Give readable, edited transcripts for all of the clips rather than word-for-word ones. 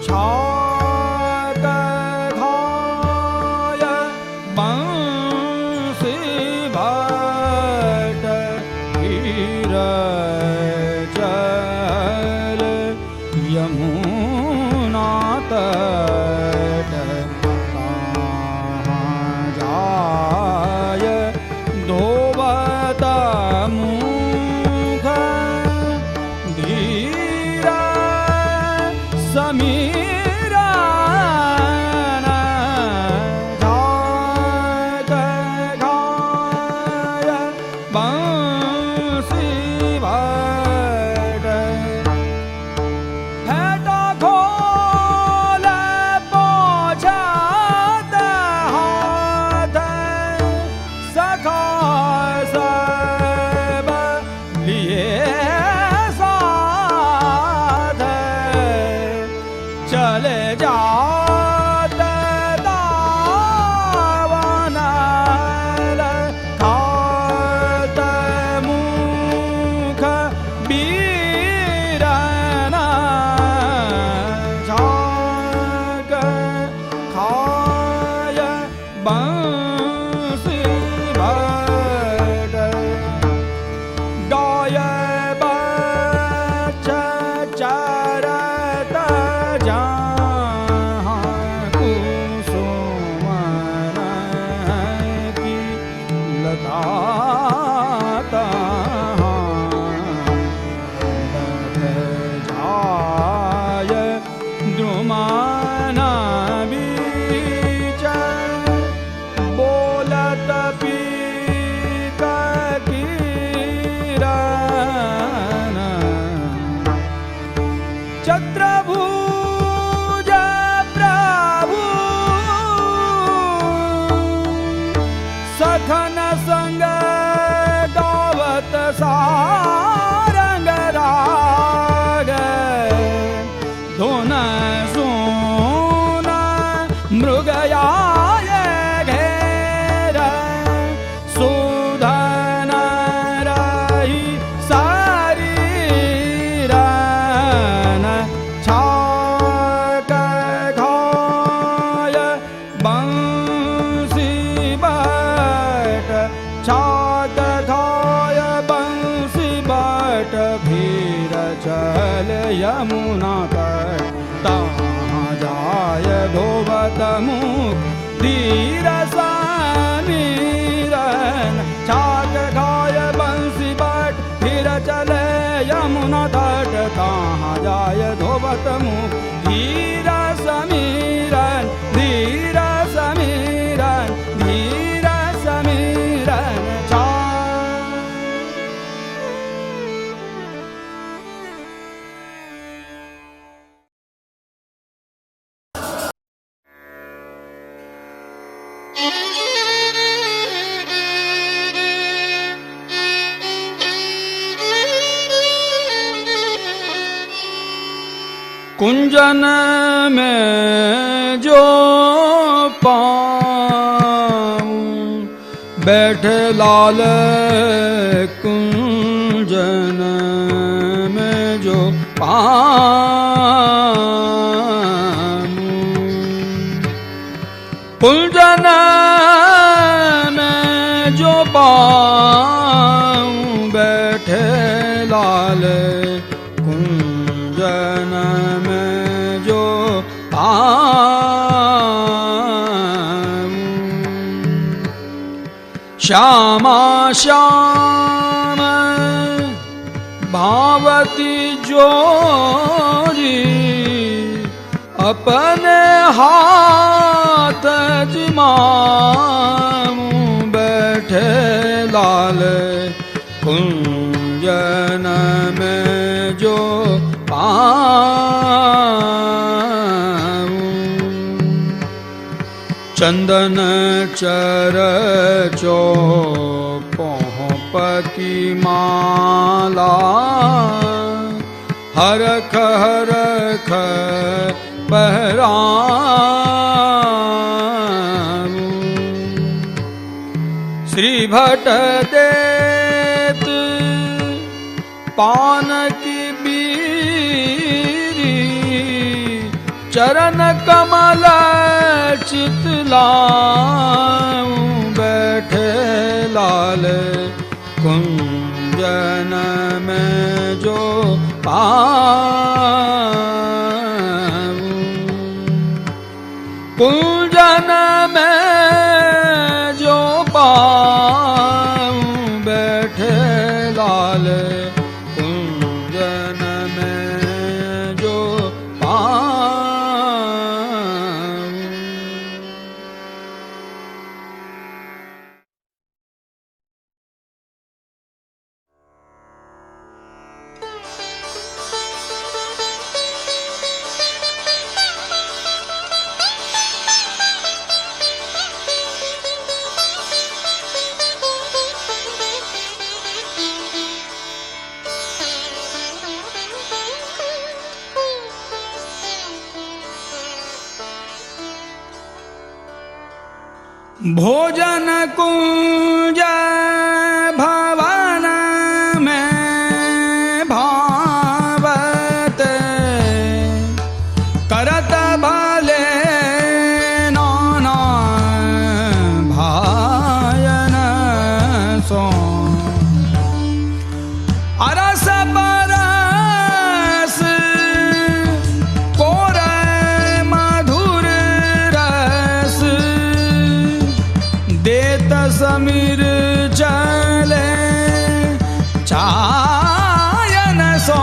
छाग घाय बंसी भट हीर चल यमुना तट कहाँ जाय धोवत मुख धीरा समीरन छाग घाय बंसी भट हेट खोल पोछत हाथ सखा सब लिए साथ चले जात दावनल खात मुख बीरन छाग खाय बंसी भट गाय बच्चा चरत जहाँ कुसुमन की लता तहाँ बैठ जाय द्रुमन बीच बोलत पीक किरण चत्रभुज प्रभु सखन संग गावत सारंग राग धुन सुन मृगयाय घेर सुधन रही शरीरन छाग घाय बंसी भट छाग घाय बंसी भट भीर चल यमुना तट तहाँ जाय धोवत मुख धीर समीरन छाग घाय बंसी भट धीर चले यमुना तट कहाँ जाय धोवत मुख धीर समीरन धीर समीरन धीर समीरन कुंजन में जो पाऊं बैठे लाल कुंजन में जो पाऊं कुंजन में जो पाऊं बैठे लाल कुंजन में जो पाऊं श्यामा श्याम भावती जोरी अपने हाथ जिमाऊं बैठे लाल कुंजन में जो पाऊं चंदन चरचो पोंप की माला हरख हरख पहराऊं श्री भट देत पान की बी चरण कमल चितलाऊं बैठे लाल कुंजन में जो पाऊं कुंजन में जो पाऊं बैठे लाल कुंजन में जो पाऊं। भोजन कुंज भवन में भावत करत भले नाना भायन सो अरस परस कोर मधुर रस देत समीर चले चायन सो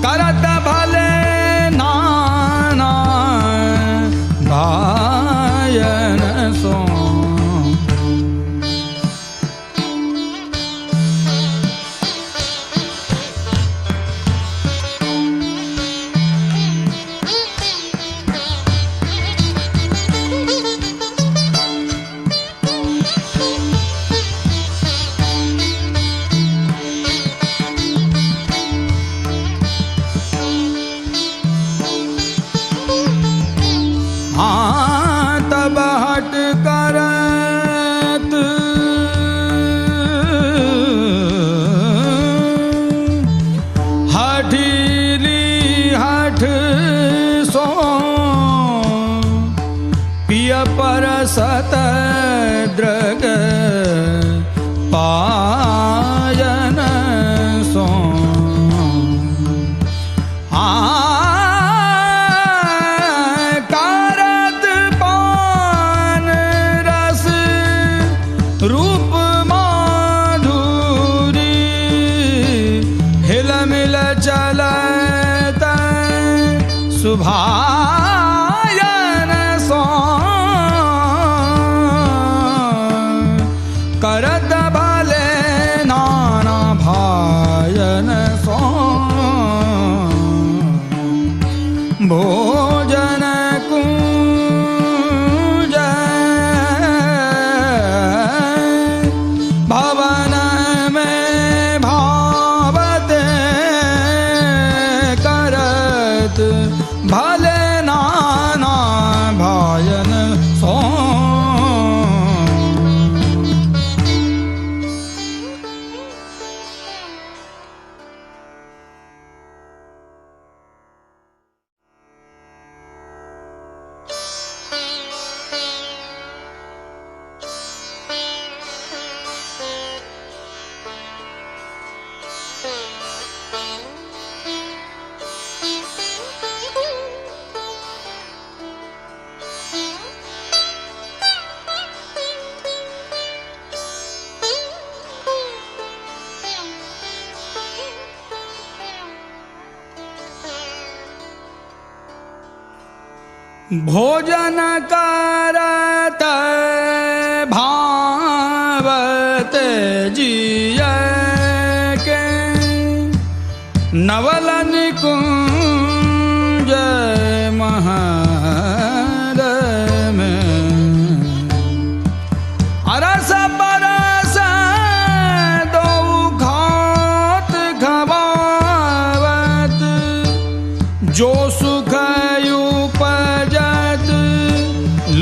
करत भले नाना भायन सो तब हट करत हठीली हठ सो पिय परसत द्रग पायन सो रूप माधुरी हिल मिल चलत सुभायन सो करत भले नाना भायन सो भोजन कुंज भवन में भावत करत भले नाना भायन सो भोजन करत भावत जिय के नवलन कुंज महल में अरस परस दो घात घबावत जो सुख उपजत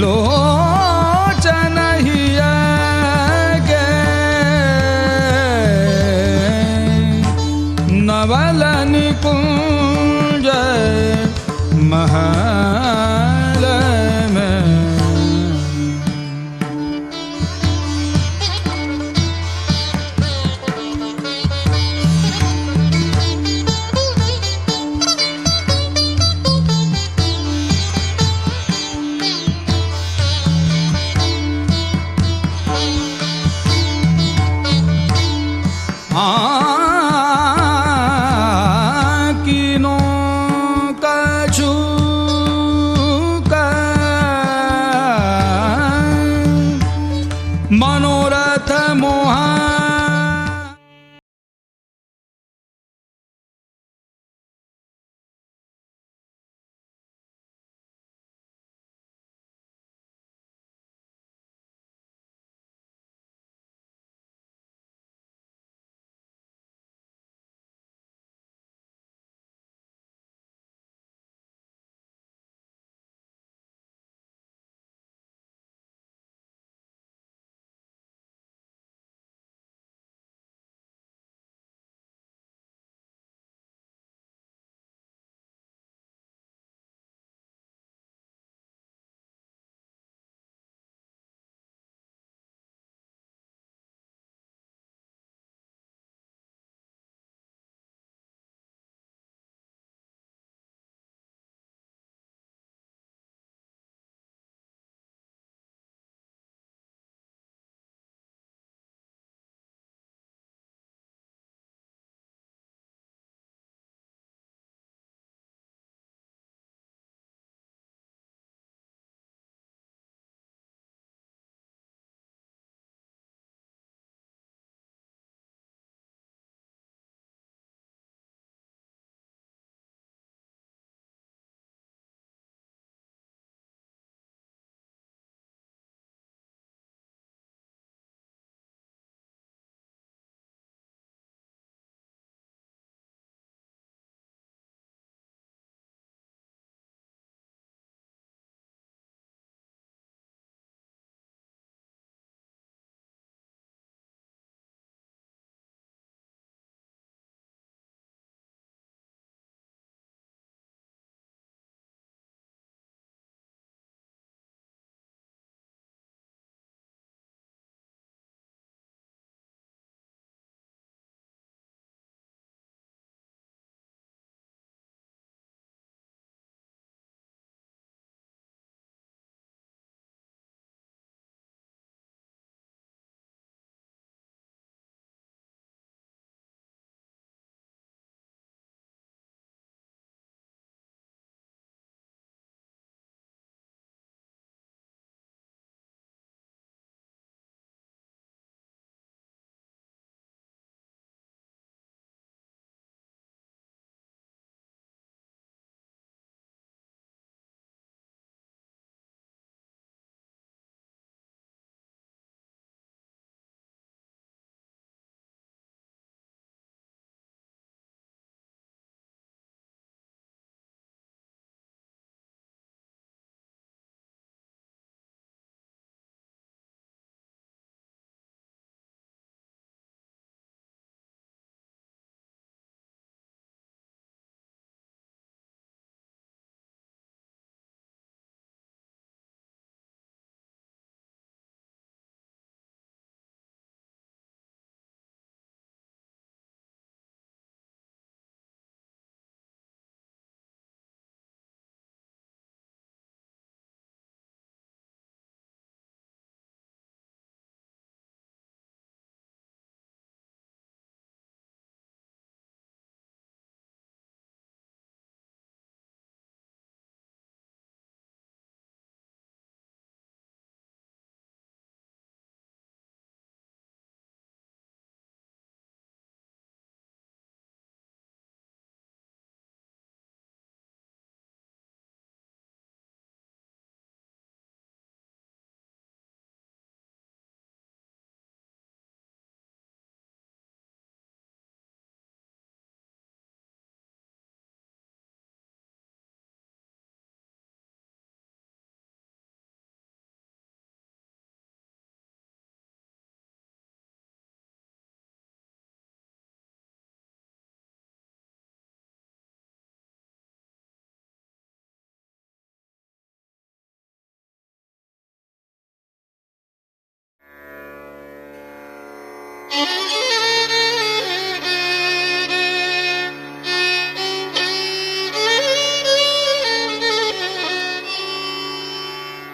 लोचन हिय के नवल निकुंज महल में। कीनों कछु मनोरथ मोहा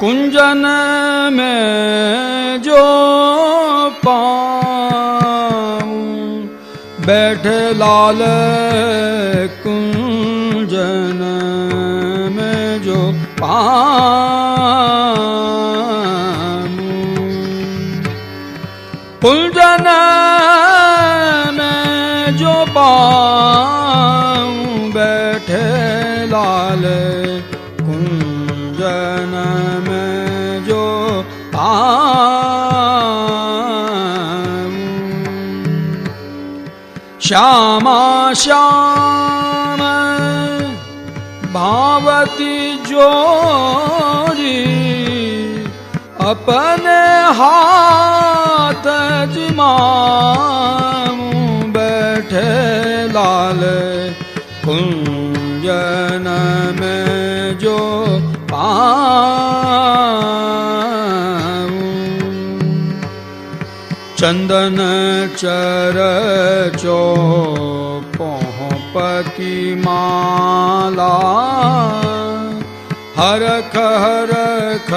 कुंजन में जो पाऊं बैठे लाल कुंजन में जो पाऊं कुंजन में जो पाऊं बैठे लाल कुंजन में जो पाऊं श्यामा श्याम भावती जोरी अपने हाथ जिमाऊं बैठे लाल कुंजन में जो पाऊं चंदन चरचो पोंप की माला हरख हरख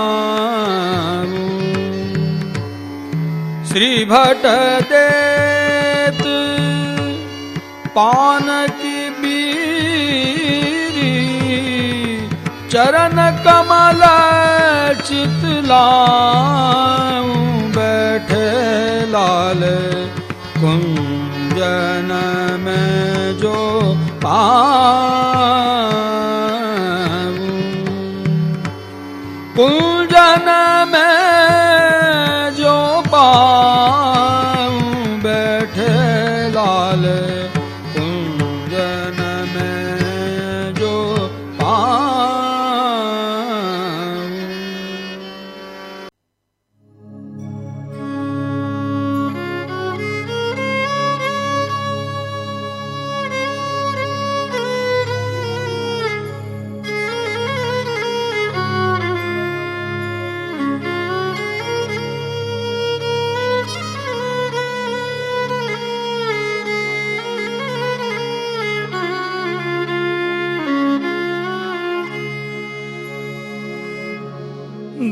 पहराऊं श्री भट देत पान की बीरी चरण कमल चितलाऊं बैठे लाल कुंजन में जो पाऊं कुंजन में जो पाऊं बैठे लाल कुंजन में जो पाऊं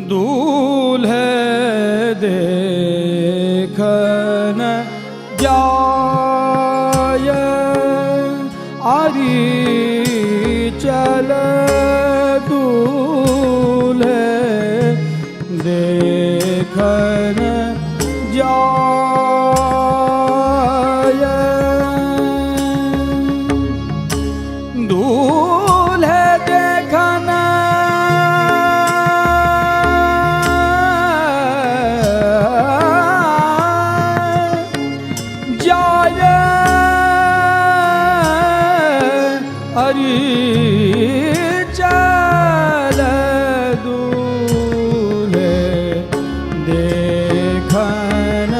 दूल्हे देखन जाय आरी चल दूल्हे देखन जाय दूल्हे देखन चल दूल्हे देखन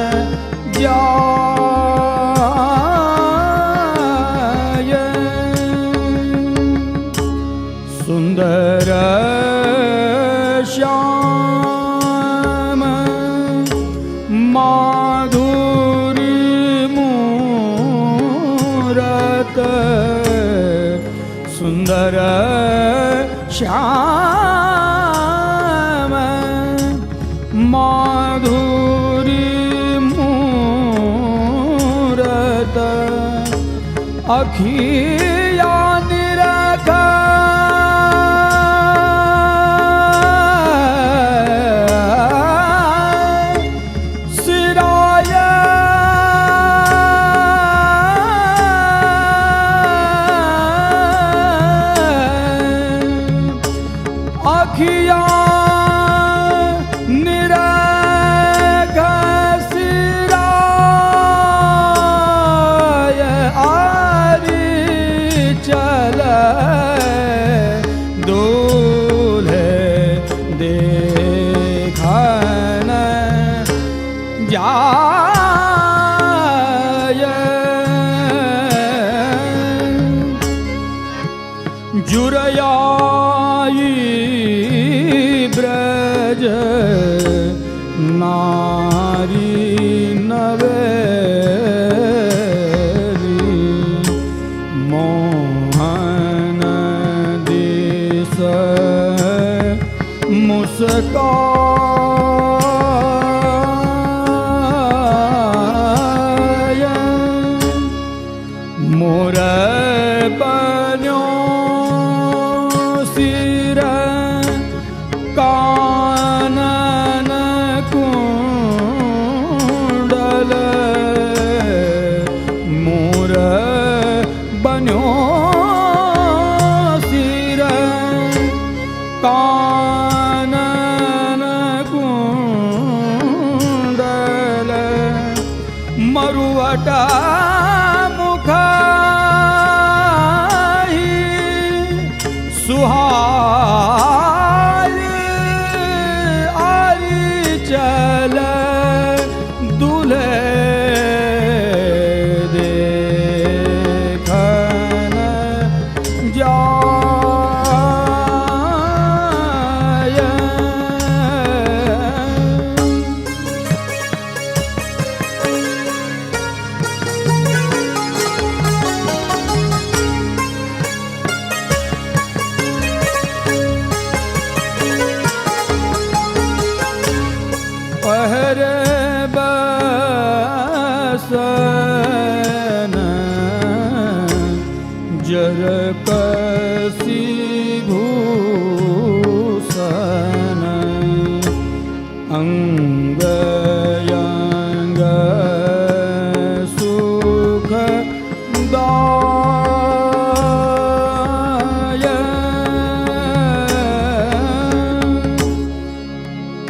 जाय सुंदर श्याम माधुरी मूरत सुंदर श्याम माधुरी मूरत अखिया निरखा अखिया निरख सिराय आरी चल दूल्हे देखन जाय जुरयाई ब्रज नारी नवेली मोहन दे मरुवटा मुखाही सुहाय आरी चल दूल्हे देखन जाय। पहरे बसन जर कसी भूषण अंग अंग सुख दाय।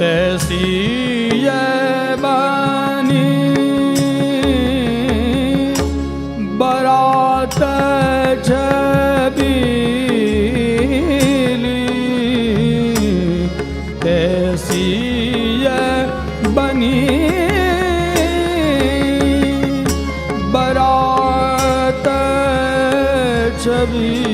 तैसी बानी बरात छबीली तैसी बनी बरात छबीली।